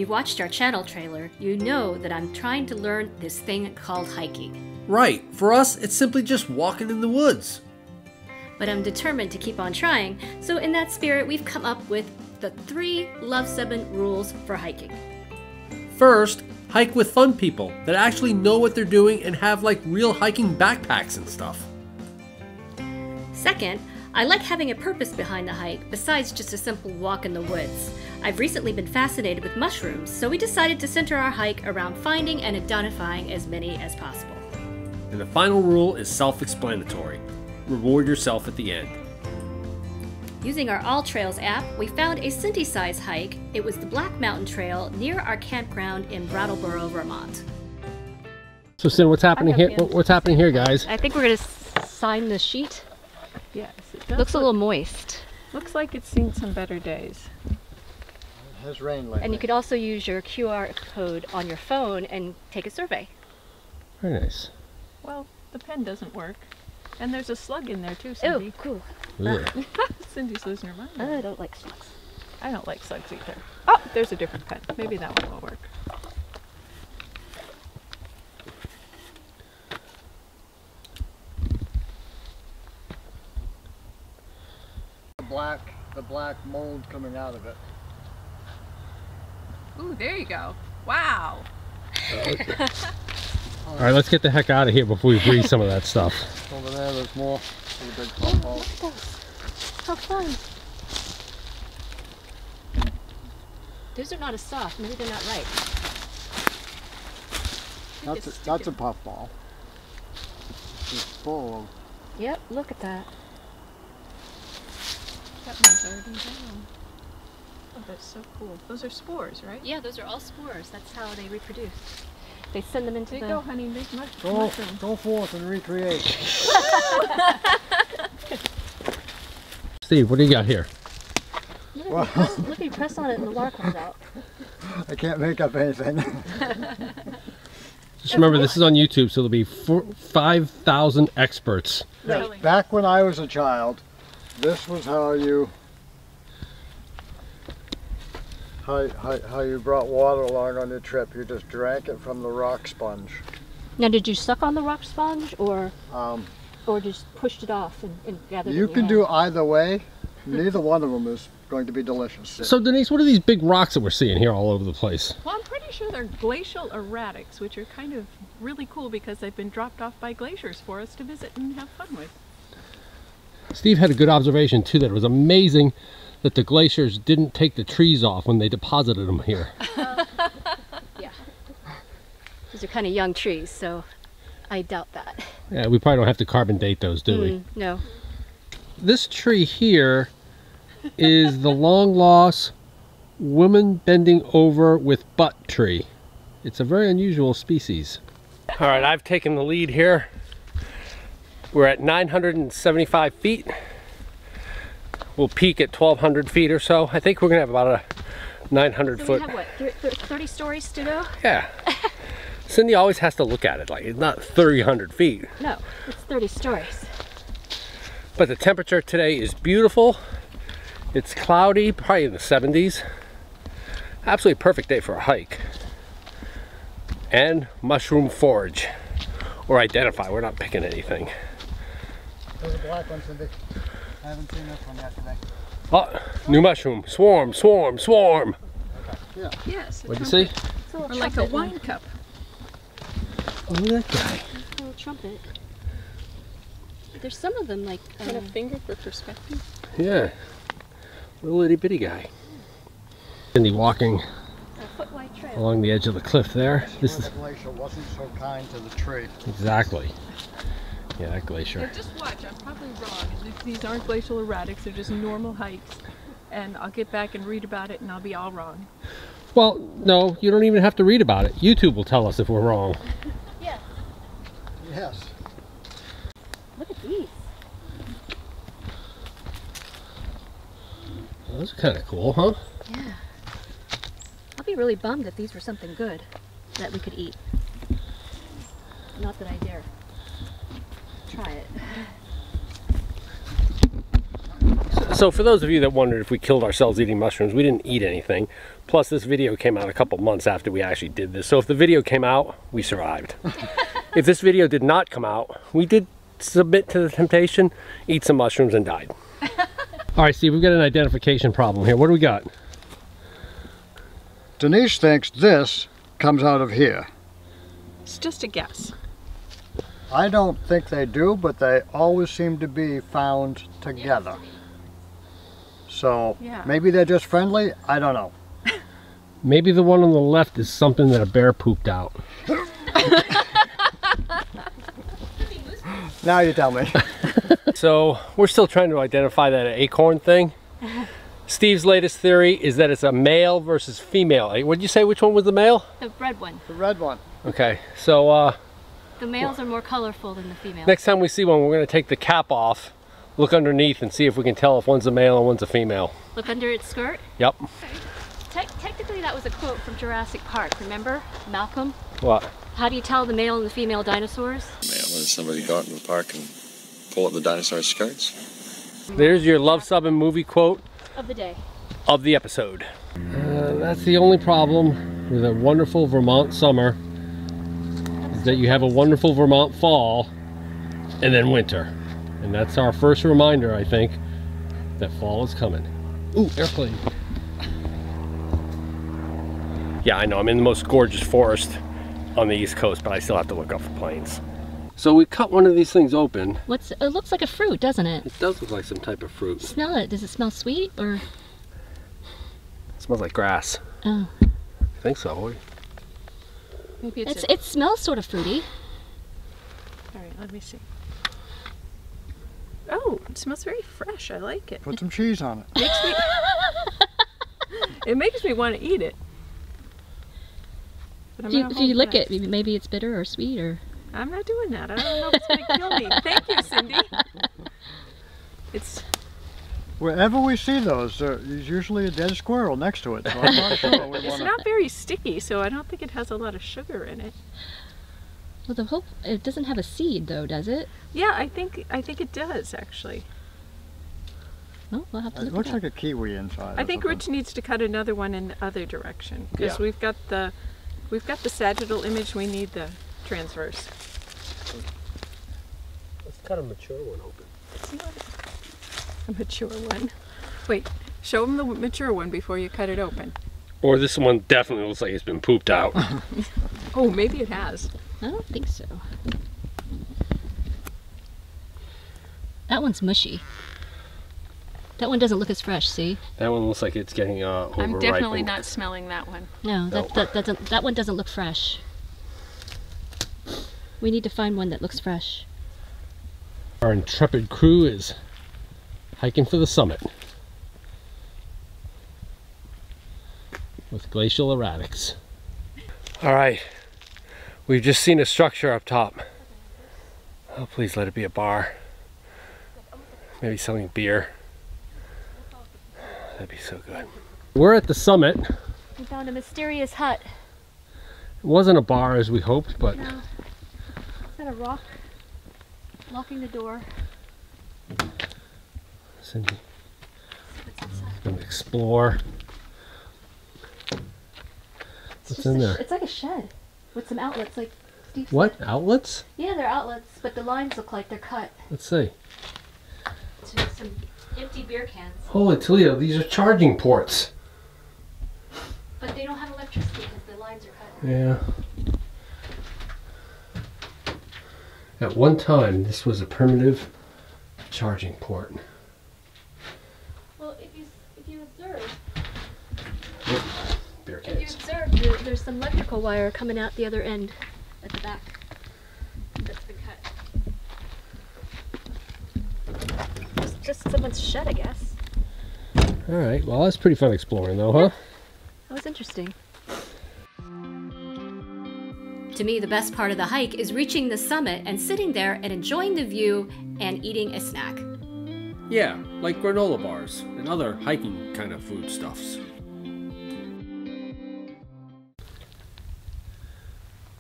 you've watched our channel trailer, you know that I'm trying to learn this thing called hiking. Right, for us, it's simply just walking in the woods. But I'm determined to keep on trying, so in that spirit, we've come up with the 3 Luv Subbin rules for hiking. First, hike with fun people that actually know what they're doing and have like real hiking backpacks and stuff. Second, I like having a purpose behind the hike besides just a simple walk in the woods. I've recently been fascinated with mushrooms, so we decided to center our hike around finding and identifying as many as possible. And the final rule is self-explanatory. Reward yourself at the end. Using our All Trails app, we found a synthesized hike. It was the Black Mountain Trail near our campground in Brattleboro, Vermont. So, Sin, what's happening here? What's happening here, guys? I think we're going to sign the sheet. Yes, it does. Looks a little moist. Looks like it's seen some better days. It has rained lately. And you could also use your QR code on your phone and take a survey. Very nice. Well, the pen doesn't work. And there's a slug in there too, Cindy. Oh, cool. Cindy's losing her mind. I don't like slugs. I don't like slugs either. Oh, there's a different pen. Maybe that one will work. The black mold coming out of it. Ooh, there you go. Wow. All right, let's get the heck out of here before we breathe some of that stuff. Over there, there's more of the big pump hole. Look at those. How fun. Those are not as soft. Maybe they're not right. That's a puffball. It's full of... Yep, look at that. That one's already down. Oh, that's so cool. Those are spores, right? Yeah, those are all spores. That's how they reproduce. They send them into there you the... go, honey. Make mushrooms. Go forth and recreate. Steve, what do you got here? Look at you press on it and the lark comes out. I can't make up anything. Just remember, this is on YouTube, so there'll be 5,000 experts. Yes, back when I was a child, this was how you brought water along on your trip. You just drank it from the rock sponge. Now, did you suck on the rock sponge or just pushed it off and gathered it? You can do either way. Neither one of them is going to be delicious. So, Denise, what are these big rocks that we're seeing here all over the place? Well, I'm pretty sure they're glacial erratics, which are kind of really cool because they've been dropped off by glaciers for us to visit and have fun with. Steve had a good observation, too, that it was amazing that the glaciers didn't take the trees off when they deposited them here. Yeah. These are kind of young trees, so I doubt that. Yeah, we probably don't have to carbon date those, do we? No. This tree here is the long lost woman bending over with butt tree. It's a very unusual species. All right, I've taken the lead here. We're at 975 feet. We'll peak at 1,200 feet or so. I think we're gonna have about a 900 foot. We have what, 30 stories to go? Yeah. Cindy always has to look at it like it's not 300 feet. No, it's 30 stories. But the temperature today is beautiful. It's cloudy, probably in the 70s. Absolutely perfect day for a hike. And mushroom forage. Or identify, we're not picking anything. There's a black one, Cindy. I haven't seen this one yet today. Oh, new mushroom. Swarm, swarm, swarm. Okay. Yeah. Yes. What'd you see? It's a little Or like a wine cup. Oh, that guy. It's a little trumpet. There's some of them like... Kind of finger for perspective. Yeah. Little itty bitty guy. Cindy walking a foot wide trail along the edge of the cliff there. This is the glacier wasn't so kind to the tree. exactly. Yeah, that glacier. Yeah, just watch. I'm probably wrong. These aren't glacial erratics. They're just normal hikes. And I'll get back and read about it and I'll be all wrong. Well, no, you don't even have to read about it. YouTube will tell us if we're wrong. Yeah. Yes. Look at these. Well, those are kind of cool, huh? Yeah. I'll be really bummed if these were something good that we could eat. Not that I dare try it. So for those of you that wondered if we killed ourselves eating mushrooms, we didn't eat anything. Plus this video came out a couple months after we actually did this. So if the video came out, we survived. If this video did not come out, we did submit to the temptation, eat some mushrooms, and died. All right, Steve, we've got an identification problem here. What do we got? Denise thinks this comes out of here. It's just a guess. I don't think they do, but they always seem to be found together. So Yeah. maybe they're just friendly. I don't know. Maybe the one on the left is something that a bear pooped out. Now you tell me. So we're still trying to identify that acorn thing. Steve's latest theory is that it's a male versus female. What did you say, which one was the male? The red one. The red one. Okay, so The males are more colorful than the females. next time we see one, we're going to take the cap off, look underneath, and see if we can tell if one's a male and one's a female. Look under its skirt. Yep. Technically that was a quote from Jurassic Park, remember? Malcolm? What? How do you tell the male and the female dinosaurs? Male is somebody go out in the park and pull up the dinosaur's skirts. There's your Luv Subbin movie quote Of the day. of the episode. That's the only problem with a wonderful Vermont summer, is that you have a wonderful Vermont fall and then winter. And that's our first reminder, I think, that fall is coming. Ooh, airplane. Yeah, I know, I'm in the most gorgeous forest on the East Coast, but I still have to look up for planes. So we cut one of these things open. It looks like a fruit, doesn't it? It does look like some type of fruit. Smell it. Does it smell sweet or? It smells like grass. Oh. I think so. Maybe It smells sort of fruity. All right, let me see. Oh, it smells very fresh. I like it. Put some cheese on it. It makes me want to eat it. But I'm If you lick it, maybe it's bitter or sweet or. I'm not doing that. I don't know if it's going to kill me. Thank you, Cindy. It's. Wherever we see those, there's usually a dead squirrel next to it. So I'm not sure we It's want not very sticky, so I don't think it has a lot of sugar in it. Well, it doesn't have a seed though, does it? Yeah, I think it does actually. Oh, we'll have to It look looks it up. like a kiwi inside. I or think something. Rich needs to cut another one in the other direction because Yeah. we've got the sagittal image. We need the transverse. Let's cut a mature one open. A mature one. Wait, show him the mature one before you cut it open. Or this one definitely looks like it's been pooped out. Oh, maybe it has. I don't think so. That one's mushy. That one doesn't look as fresh, see? That one looks like it's getting overripened. I'm definitely not smelling that one. No, that one doesn't look fresh. We need to find one that looks fresh. Our intrepid crew is hiking for the summit with glacial erratics. All right, we've just seen a structure up top. Oh, please let it be a bar. Maybe selling beer. That'd be so good. We're at the summit. We found a mysterious hut. It wasn't a bar as we hoped, but No. Is that a rock? Locking the door. Cindy is going to explore. What's in there? It's like a shed with some outlets, like Steve said. What? Outlets? Yeah, they're outlets, but the lines look like they're cut Let's see. to some empty beer cans. Holy Toledo, these are charging ports. But they don't have electricity because the lines are cut. Yeah. At one time, this was a primitive charging port. Well, if you observe, Beer if you cans. observe, there's some electrical wire coming out the other end at the back that's been cut. Just someone's shed, I guess. All right, well, that's pretty fun exploring though, huh? That was interesting. To me, the best part of the hike is reaching the summit and sitting there and enjoying the view and eating a snack. Yeah, like granola bars and other hiking kind of foodstuffs.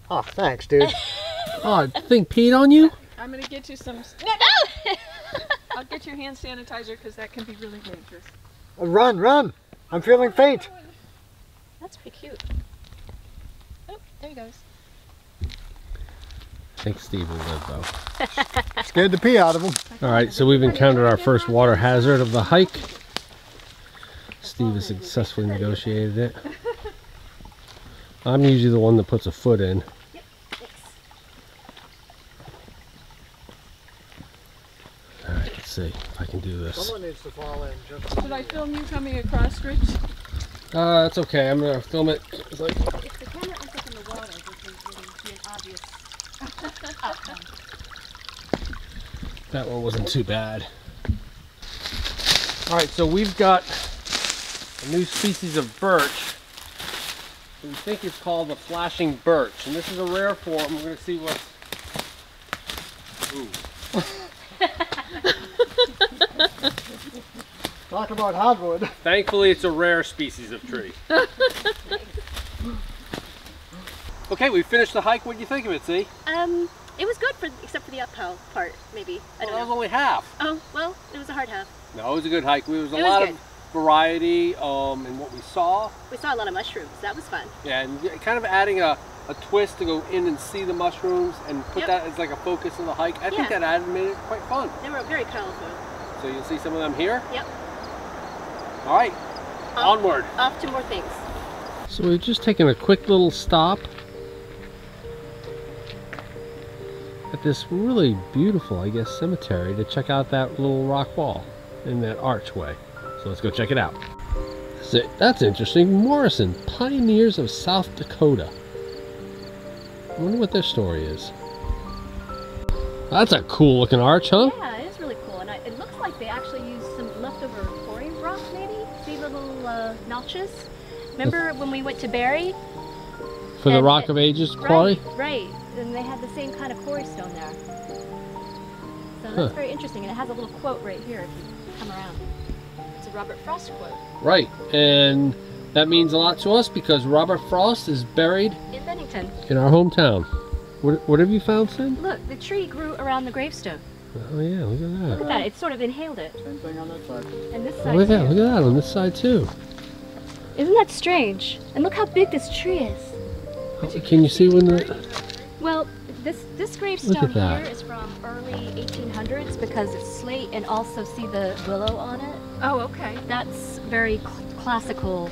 Oh, thanks, dude. Oh, thing peed on you? I'm gonna get you some. I'll get your hand sanitizer because that can be really dangerous. Run, run! I'm feeling faint. That's pretty cute. Oh, there he goes. I think Steve will live though. Scared the pee out of him. Alright, so we've encountered our first water hazard of the hike. Steve has successfully negotiated it. I'm usually the one that puts a foot in. Yep, thanks. Alright, let's see if I can do this. Someone needs to fall in. Just Should I film you coming across, Rich? That's okay, I'm gonna film it. It's like, If the camera ends up in the water, this would be an obvious outcome. that one wasn't too bad. Alright, so we've got a new species of birch. We think it's called the flashing birch, and this is a rare form. We're going to see what. Ooh. talk about hardwood. Thankfully, it's a rare species of tree. Okay, we finished the hike. What do you think of it, see? It was good except for the uphill part, maybe. I don't That was know. only half. Oh, well, it was a hard half. No, it was a good hike. There was a It was lot good. of variety in what we saw. We saw a lot of mushrooms. That was fun. Yeah, and kind of adding a twist to go in and see the mushrooms and put Yep. that as like a focus of the hike. I think Yeah. that added made it quite fun. They were very colorful. So you'll see some of them here. Yep. All right, onward. Off to more things. So we've just taken a quick little stop at this really beautiful, I guess, cemetery to check out that little rock wall in that archway. So let's go check it out. That's interesting. Morrison, Pioneers of South Dakota. I wonder what their story is. That's a cool looking arch, huh? Yeah, it is really cool. And it looks like they actually used some leftover quarry rock, maybe? See the little notches? Remember when we went to Barry? For the And Rock of Ages quarry? Right. And they had the same kind of quarry stone there. So that's very interesting. And it has a little quote right here if you come around. It's a Robert Frost quote. Right, and that means a lot to us because Robert Frost is buried In Bennington. in our hometown. What have you found, Sid? Look, the tree grew around the gravestone. Oh yeah, look at Look that. at that. It sort of inhaled it. Same thing on that side. And this Oh, side look at too. that, look at that on this side too. Isn't that strange? And look how big this tree is. Can you see when the... Well, this Look gravestone at that. here is from early 1800s because it's slate, and also see the willow on it. Oh, okay. That's very classical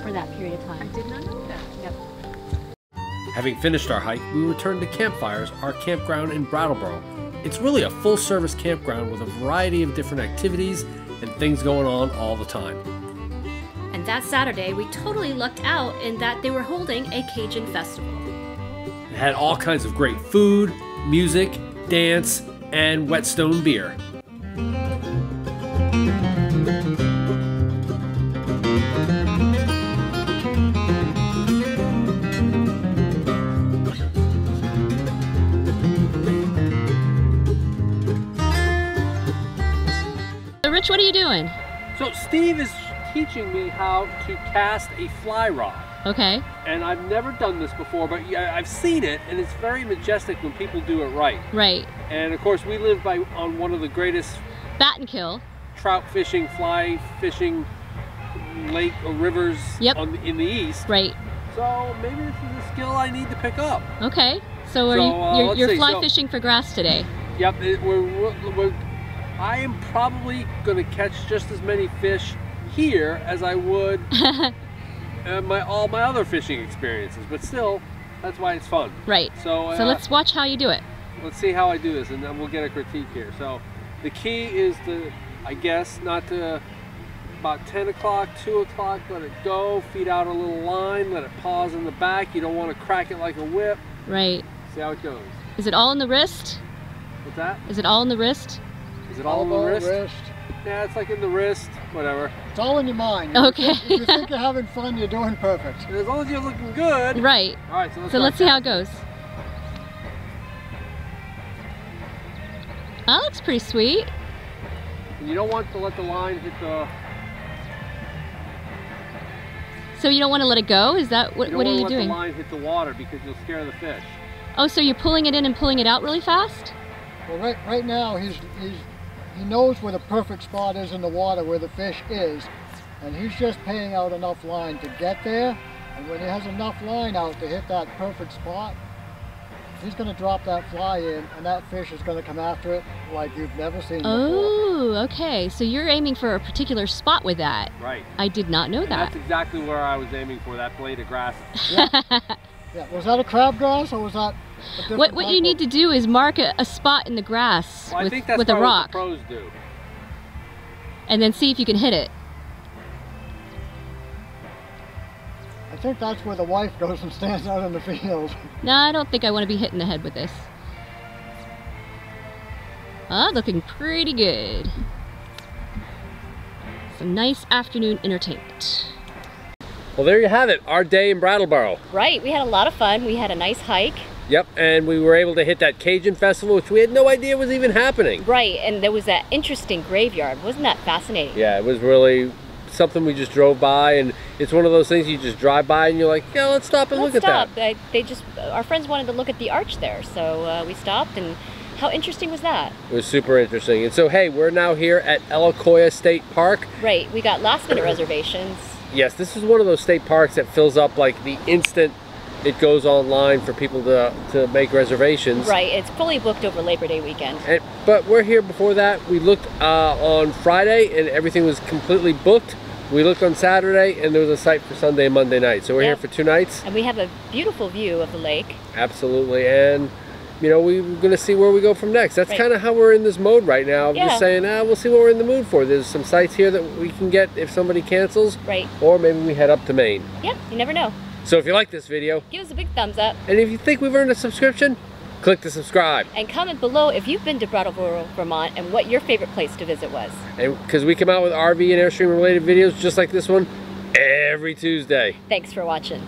for that period of I time. did not know that. Yep. Having finished our hike, we returned to Campfires, our campground in Brattleboro. It's really a full-service campground with a variety of different activities and things going on all the time. And that Saturday, we totally lucked out in that they were holding a Cajun Festival. It had all kinds of great food, music, dance, and Whetstone beer. So Rich, what are you doing? So Steve is teaching me how to cast a fly rod. Okay. And I've never done this before, but I've seen it, and it's very majestic when people do it right. Right. And of course, we live on one of the greatest Bat and kill. trout fishing, fly fishing lake or rivers Yep. in the east. Right. So maybe this is a skill I need to pick up. Okay. So let's you're see. fly So- fishing for grass today. Yep, I am probably going to catch just as many fish here as I would all my other fishing experiences, but still, that's why it's fun. Right. So let's watch how you do it. let's see how I do this, and then we'll get a critique here. So the key is to, I guess, not to about 10 o'clock, 2 o'clock, let it go, feed out a little line, let it pause in the back. You don't want to crack it like a whip. Right. See how it goes. Is it all in the wrist? What's that? Is it all in the wrist? Is it all in the Elbow, wrist? Yeah, it's like in the wrist, whatever. It's all in your mind. Okay. If you think you're having fun, you're doing perfect. And as long as you're looking good. Right. All right, so let's So go. let's see how it goes. That looks pretty sweet. You don't want to let the line hit the... So you don't want to let it go? Is that what are you let doing? the line hit the water because you'll scare the fish. Oh, so you're pulling it in and pulling it out really fast? Well, right now he's he knows where the perfect spot is in the water where the fish is, and he's just paying out enough line to get there. And when he has enough line out to hit that perfect spot, he's going to drop that fly in, and that fish is going to come after it like you've never seen before. Oh, okay. So you're aiming for a particular spot with that. Right. I did not know that. That's exactly where I was aiming for, that blade of grass. Yeah, was that a crabgrass or was that a different What you need to do is mark a spot in the grass Well, I think that's with a probably rock. what the pros do. And then see if you can hit it. I think that's where the wife goes and stands out in the field. No, I don't think I want to be hit in the head with this. Looking pretty good. Some nice afternoon entertainment. Well, there you have it, our day in Brattleboro. Right, we had a lot of fun. We had a nice hike. Yep, and we were able to hit that Cajun Festival, which we had no idea was even happening. Right, and there was that interesting graveyard. Wasn't that fascinating? Yeah, it was really something we just drove by, and it's one of those things you just drive by and you're like, yeah, let's stop and look at that. Our friends wanted to look at the arch there, so we stopped, and how interesting was that? It was super interesting. And so, hey, we're now here at Eloqua State Park. Right, we got last minute reservations. Yes, this is one of those state parks that fills up like the instant it goes online for people to make reservations. Right, it's fully booked over Labor Day weekend. But we're here before that. We looked on Friday and everything was completely booked. We looked on Saturday and there was a site for Sunday and Monday night. So we're here for 2 nights. And we have a beautiful view of the lake. Absolutely, and you know, we're going to see where we go from next. That's kind of how we're in this mode right now. Just saying, we'll see what we're in the mood for. There's some sites here that we can get if somebody cancels. Right. Or maybe we head up to Maine. Yeah, you never know. So if you like this video, give us a big thumbs up. And if you think we've earned a subscription, click to subscribe. And comment below if you've been to Brattleboro, Vermont, and what your favorite place to visit was. And because we come out with RV and Airstream related videos just like this one every Tuesday. Thanks for watching.